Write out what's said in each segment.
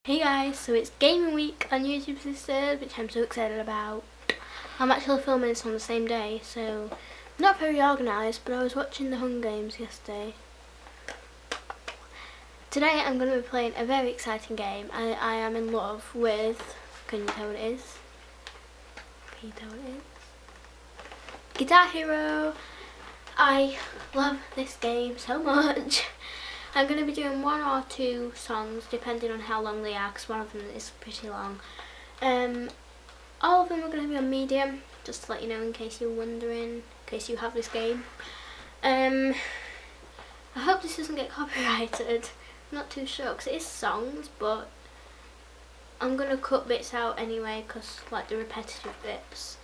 Hey guys, so it's gaming week on YouTube Sisters, which I'm so excited about. I'm actually filming this on the same day, so not very organised, but I was watching the Hunger Games yesterday. Today I'm going to be playing a very exciting game. I am in love with, can you tell what it is? Can you tell what it is? Guitar Hero! I love this game so much. I'm going to be doing one or two songs depending on how long they are, because one of them is pretty long. All of them are going to be on medium, just to let you know in case you're wondering, in case you have this game. I hope this doesn't get copyrighted. I'm not too sure, because it is songs, but I'm going to cut bits out anyway, because like the repetitive bits.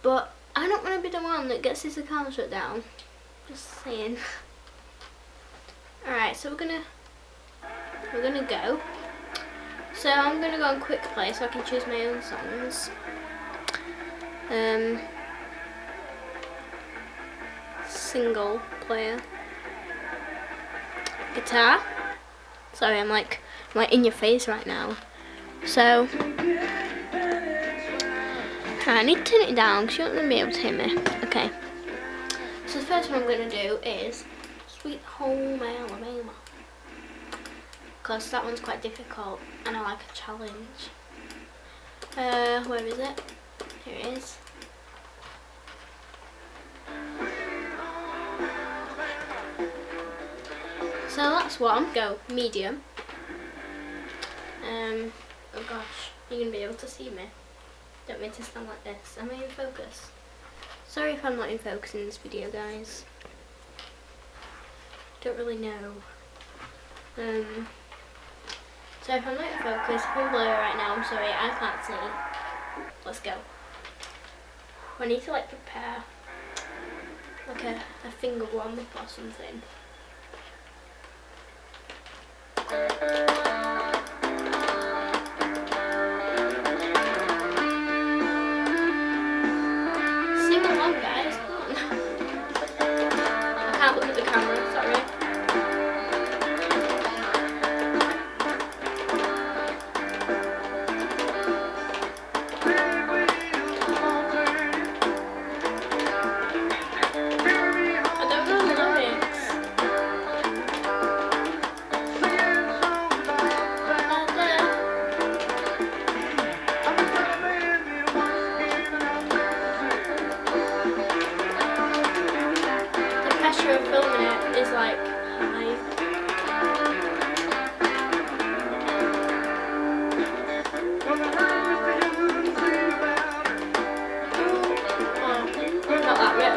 But I don't want to be the one that gets this account shut down. Just saying. Alright, so we're gonna go. So I'm gonna go on quick play so I can choose my own songs. Single player. Guitar. Sorry, I'm like in your face right now. So I need to turn it down because you're not gonna be able to hear me. Okay. So the first one I'm gonna do is Sweet Home Alabama, because that one's quite difficult and I like a challenge. Where is it? Here it is. So that's one. Go medium. Oh gosh, you're gonna be able to see me. Don't mean to stand like this. Am I in focus? Sorry if I'm not in focus in this video, guys. Don't really know. So if I'm not in focus, if I'm blurry right now, I'm sorry, I can't see. Let's go. I need to like prepare like a finger warm up or something. Sing along, guys, come on. I can't look at the camera, sorry. Of filming it is like high. Not that bit.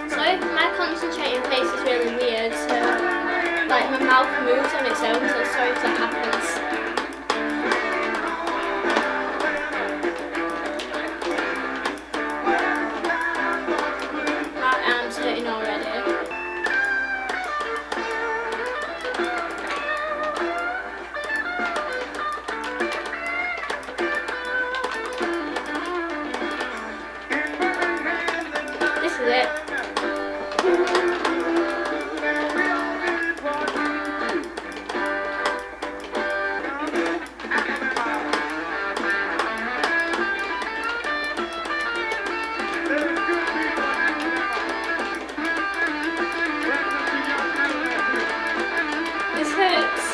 Sorry, my concentrating face is really weird, so like my mouth moves on its own, so sorry if that happens. This is it. This hurts.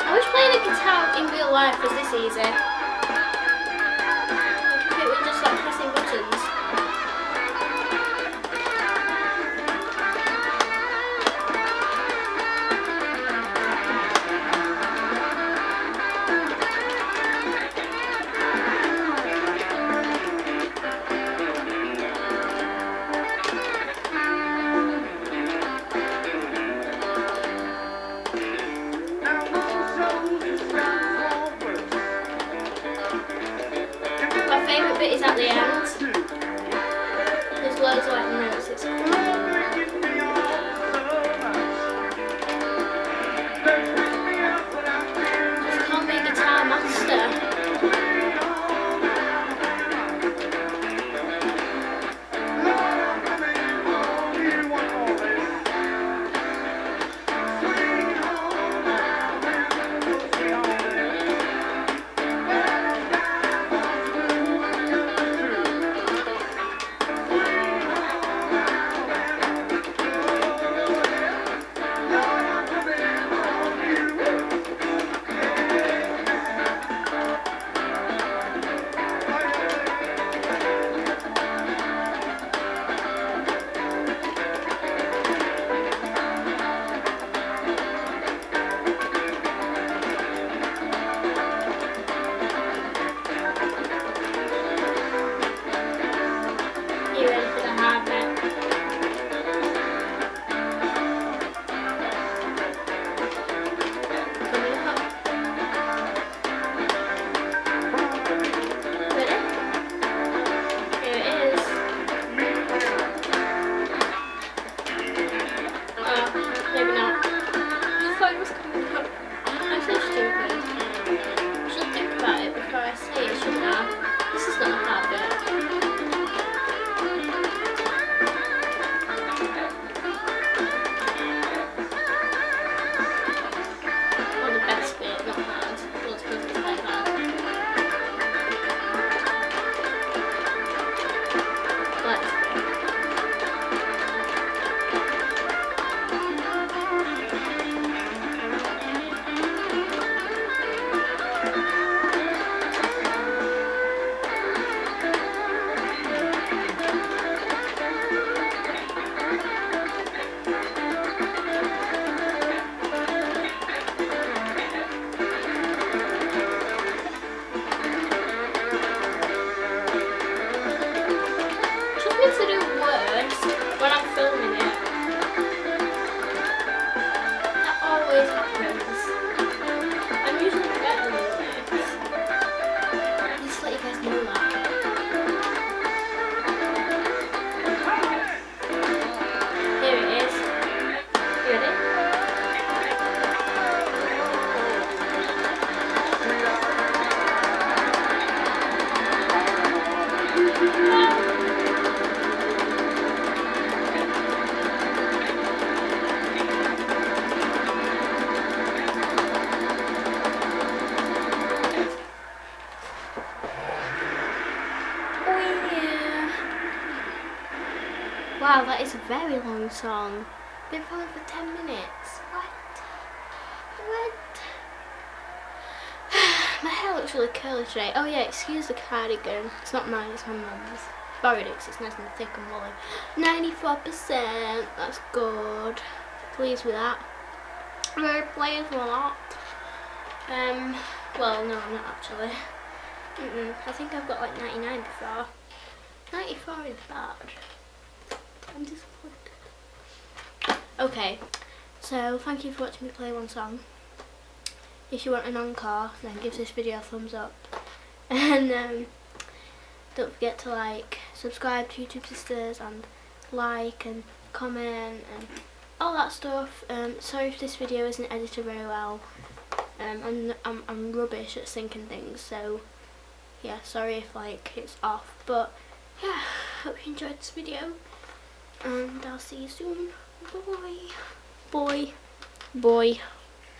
I wish playing a guitar in real life was this easy. If it was just like pressing buttons. My favourite bit is at the end. There's loads of like notes. It's cool. Just call me Guitar Master. Wow, that is a very long song. Been playing for 10 minutes. What? My hair looks really curly today. Oh yeah, excuse the cardigan. It's not mine, it's my mum's. Borrowed it 'cause it's nice and thick and woolly. 94%. That's good. Pleased with that. Very pleased with that. Well, no, I'm not actually. I think I've got like 99 before. 94 is bad. I'm disappointed. Okay, so thank you for watching me play one song. If you want an encore, then give this video a thumbs up. And don't forget to like, subscribe to YouTube Sisters, and like and comment and all that stuff. Sorry if this video isn't edited very well. I'm rubbish at syncing things, so yeah, sorry if like it's off, but yeah, hope you enjoyed this video, and I'll see you soon. Bye. Boy.